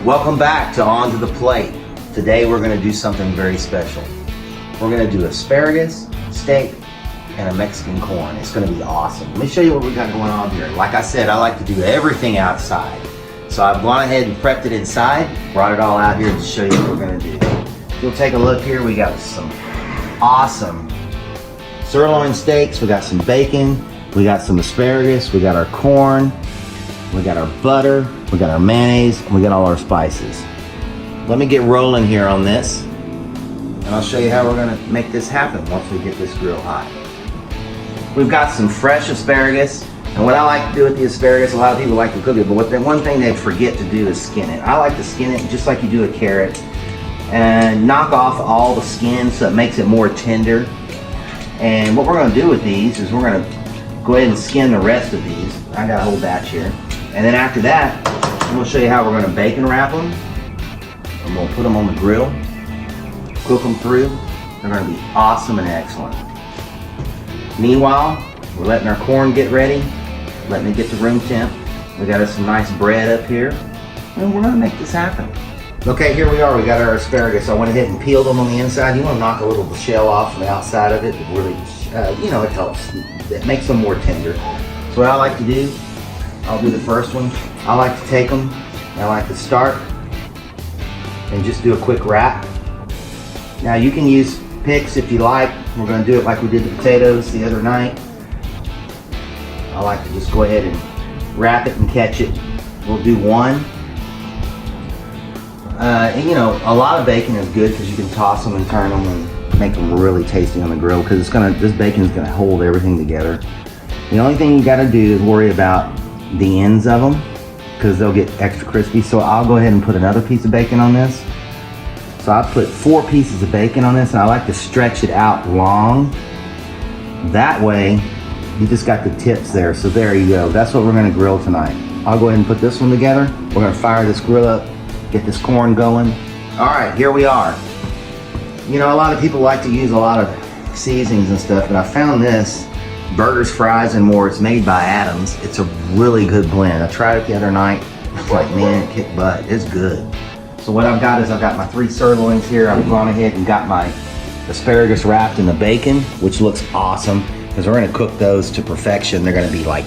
Welcome back to On to the Plate. Today we're going to do something very special. We're going to do asparagus, steak, and a Mexican corn. It's going to be awesome. Let me show you what we got going on here. Like I said, I like to do everything outside. So I've gone ahead and prepped it inside, brought it all out here to show you what we're going to do. If you'll take a look here, we got some awesome sirloin steaks, we got some bacon, we got some asparagus, we got our corn, we got our butter, we got our mayonnaise, and we got all our spices. Let me get rolling here on this, and I'll show you how we're gonna make this happen once we get this grill hot. We've got some fresh asparagus, and what I like to do with the asparagus, a lot of people like to cook it, but one thing they forget to do is skin it. I like to skin it just like you do a carrot, and knock off all the skin so it makes it more tender. And what we're gonna do with these is we're gonna go ahead and skin the rest of these. I got a whole batch here. And then after that, we'll show you how we're gonna bacon wrap them. And we'll put them on the grill, cook them through. They're gonna be awesome and excellent. Meanwhile, we're letting our corn get ready, letting it get to room temp. We got us some nice bread up here, and we're gonna make this happen. Okay, here we are. We got our asparagus. I went ahead and peeled them on the inside. You want to knock a little of the shell off from the outside of it. It really, it helps. It makes them more tender. So what I like to do, I'll do the first one. I like to take them, and I like to start and just do a quick wrap. Now you can use picks if you like. We're going to do it like we did the potatoes the other night. I like to just go ahead and wrap it and catch it. We'll do one. A lot of bacon is good because you can toss them and turn them and make them really tasty on the grill, because this bacon is going to hold everything together. The only thing you got to do is worry about the ends of them, because they'll get extra crispy. So I'll go ahead and put another piece of bacon on this. So I put 4 pieces of bacon on this, and I like to stretch it out long. That way, you just got the tips there. So there you go. That's what we're going to grill tonight. I'll go ahead and put this one together. We're going to fire this grill up, get this corn going. All right, here we are. A lot of people like to use a lot of seasonings and stuff, but I found this, Burgers, Fries, and More. It's made by Adams. It's a really good blend. I tried it the other night. It's like, man, it kicked butt. It's good. So what I've got is I've got my 3 sirloins here. I've gone ahead and got my asparagus wrapped in the bacon, which looks awesome, because we're gonna cook those to perfection. They're gonna be like,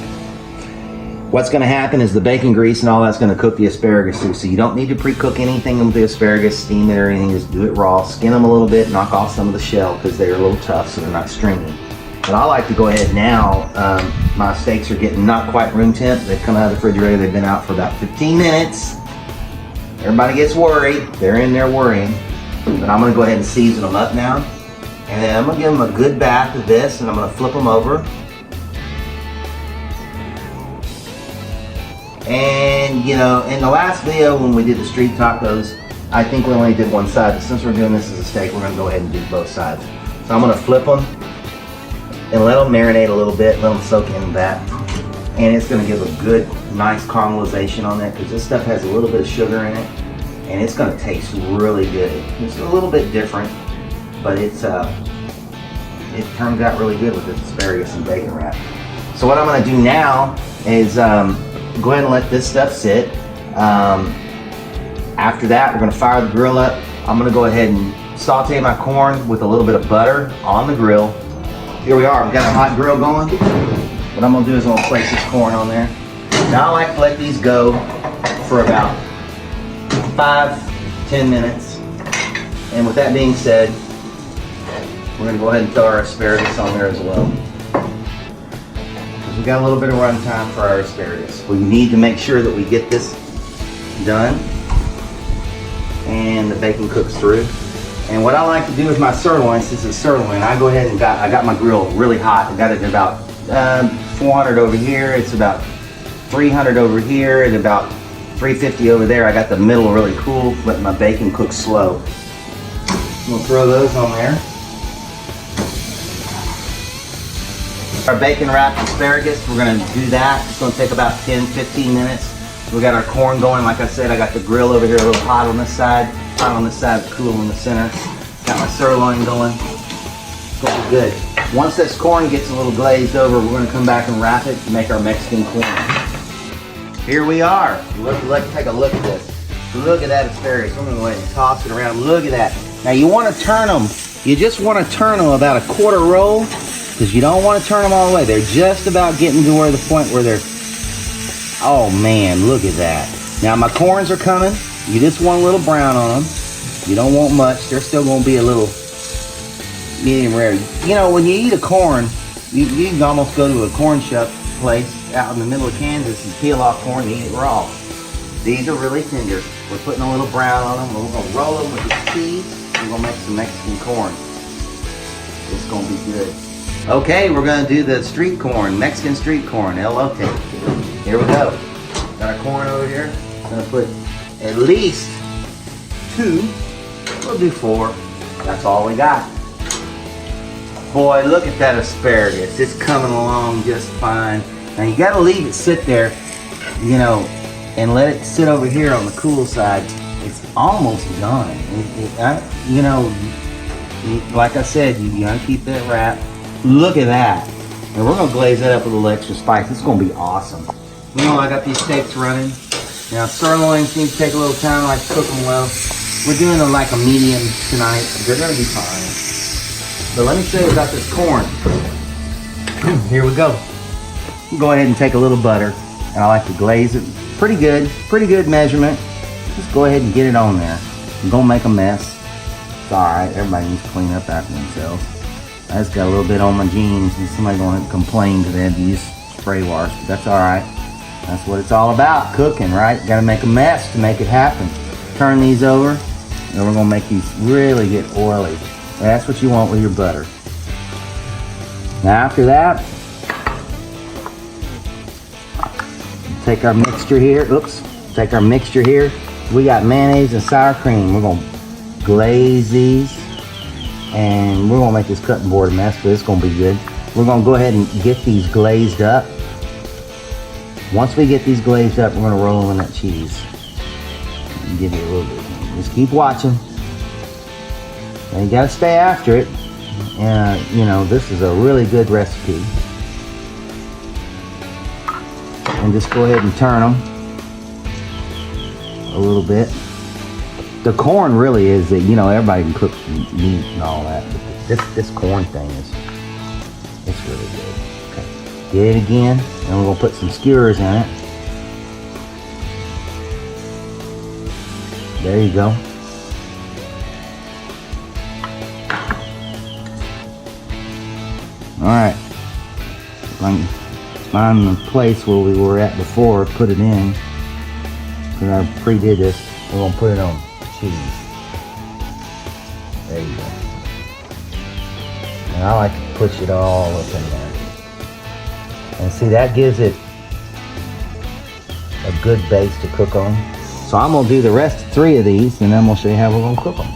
what's gonna happen is the bacon grease and all that's gonna cook the asparagus too. So you don't need to pre-cook anything with the asparagus, steam it or anything, just do it raw. Skin them a little bit, knock off some of the shell because they're a little tough so they're not stringy. But I like to go ahead now, my steaks are getting not quite room temp. They've come out of the refrigerator, they've been out for about 15 minutes. Everybody gets worried, they're in there worrying. But I'm gonna go ahead and season them up now. And then I'm gonna give them a good bath of this, and I'm gonna flip them over. And in the last video when we did the street tacos, I think we only did one side, but since we're doing this as a steak, we're gonna go ahead and do both sides. So I'm gonna flip them and let them marinate a little bit, let them soak in that. And it's gonna give a good, nice caramelization on that, because this stuff has a little bit of sugar in it, and it's gonna taste really good. It's a little bit different, but it turns out really good with this asparagus and bacon wrap. So what I'm gonna do now is go ahead and let this stuff sit. After that, we're gonna fire the grill up. I'm gonna go ahead and saute my corn with a little bit of butter on the grill. Here we are, we've got a hot grill going. What I'm gonna do is I'm gonna place this corn on there. Now I like to let these go for about 5-10 minutes. And with that being said, we're gonna go ahead and throw our asparagus on there as well. We got a little bit of run time for our asparagus. We need to make sure that we get this done and the bacon cooks through. And what I like to do with my sirloin, since it's sirloin, I go ahead and I got my grill really hot. I got it at about 400 over here. It's about 300 over here and about 350 over there. I got the middle really cool, letting my bacon cook slow. I'm gonna throw those on there. Our bacon wrapped asparagus, we're gonna do that. It's gonna take about 10-15 minutes. We got our corn going. Like I said, I got the grill over here a little hot on this side, cool in the center. Got my sirloin going. It's gonna be good. Once this corn gets a little glazed over, we're gonna come back and wrap it to make our Mexican corn. Here we are. Let's take a look at this. Look at that asparagus. I'm gonna go ahead and toss it around. Look at that. Now you want to turn them. You just want to turn them about a quarter roll, because you don't want to turn them all the way. They're just about getting to where the point where they're, oh man, look at that. Now my corns are coming. You just want a little brown on them. You don't want much. They're still gonna be a little medium rare. You know, when you eat a corn, you can almost go to a corn shuck place out in the middle of Kansas and peel off corn and eat it raw. These are really tender. We're putting a little brown on them. We're gonna roll them with this cheese. We're gonna make some Mexican corn. It's gonna be good. Okay, we're gonna do the street corn, Mexican street corn, elote. Here we go. Got our corn over here. I'm gonna put at least 2. We'll do 4. That's all we got. Boy, look at that asparagus. It's coming along just fine. Now you gotta leave it sit there, you know, and let it sit over here on the cool side. It's almost done. You know, like I said, you gotta keep that wrap. Look at that. And we're gonna glaze that up with a little extra spice. It's gonna be awesome. You know, I got these steaks running. Now, sirloin seems to take a little time. I like to cook them well. We're doing them like a medium tonight. They're gonna be fine. But let me show you about this corn. Here we go. Go ahead and take a little butter. And I like to glaze it pretty good measurement. Just go ahead and get it on there. You're gonna make a mess. It's alright, everybody needs to clean up after themselves. I just got a little bit on my jeans and somebody's gonna complain because they had to use spray wash, but that's alright. That's what it's all about, cooking, right? You gotta make a mess to make it happen. Turn these over, and we're gonna make these really get oily. That's what you want with your butter. Now after that, take our mixture here. Take our mixture here. We got mayonnaise and sour cream. We're gonna glaze these, and we're gonna make this cutting board a mess, but it's gonna be good. We're gonna go ahead and get these glazed up. Once we get these glazed up, we're gonna roll them in that cheese. Give you a little bit. Just keep watching. And you gotta stay after it. You know, this is a really good recipe. And just go ahead and turn them a little bit. The corn really is that, you know, everybody can cook meat and all that, but this corn thing it's really good. Okay. Get it again, and we're gonna put some skewers in it. There you go. All right. Find the place where we were at before, put it in. Because I pre-did this. We're gonna put it on cheese. There you go. And I like to push it all up in there. And see, that gives it a good base to cook on. So I'm gonna do the rest of 3 of these, and then I'm gonna show you how we're gonna cook them.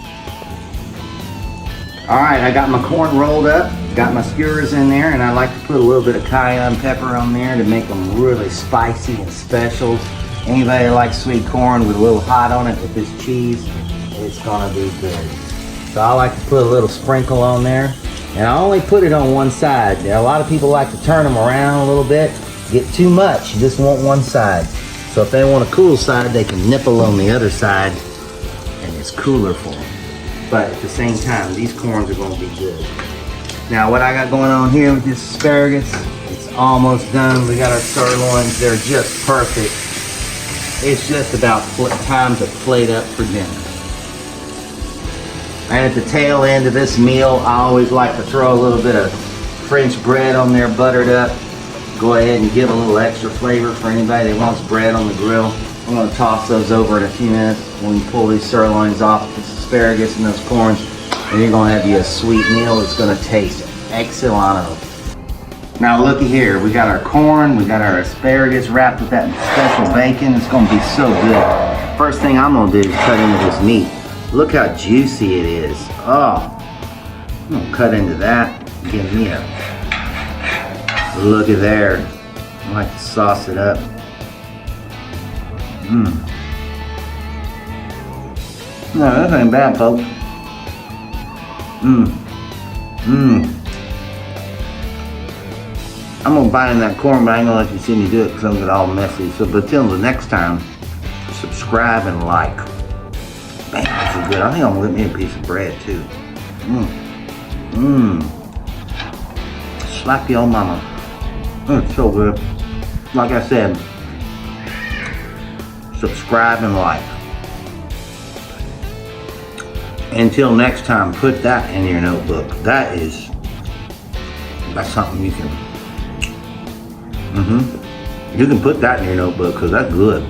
All right, I got my corn rolled up, got my skewers in there, and I like to put a little bit of cayenne pepper on there to make them really spicy and special. Anybody that likes sweet corn with a little hot on it with this cheese, it's gonna be good. So I like to put a little sprinkle on there, and I only put it on one side. Now, a lot of people like to turn them around a little bit. Get too much, you just want one side. So if they want a cool side, they can nipple on the other side, and it's cooler for them. But at the same time, these corns are gonna be good. Now what I got going on here with this asparagus, it's almost done. We got our sirloins, they're just perfect. It's just about time to plate up for dinner. And at the tail end of this meal, I always like to throw a little bit of French bread on there, buttered up. Go ahead and give a little extra flavor for anybody that wants bread on the grill. I'm gonna toss those over in a few minutes when we pull these sirloins off, this asparagus and those corns, and you're gonna have you a sweet meal. It's gonna taste excellent. Now looky here, we got our corn, we got our asparagus wrapped with that special bacon. It's gonna be so good. First thing I'm gonna do is cut into this meat. Look how juicy it is. Oh, I'm gonna cut into that. Give me a look at there. I like to sauce it up. No, that ain't bad, folks. I'm gonna bite in that corn, but I ain't gonna let you see me do it because I'm gonna get all messy. So, but till the next time, subscribe. subscribe, and like. Man, this is good. I think I'm gonna get me a piece of bread too. Slap your mama. It's so good. Like I said, subscribe and like. Until next time, put that in your notebook. That's something you can, you can put that in your notebook because that's good.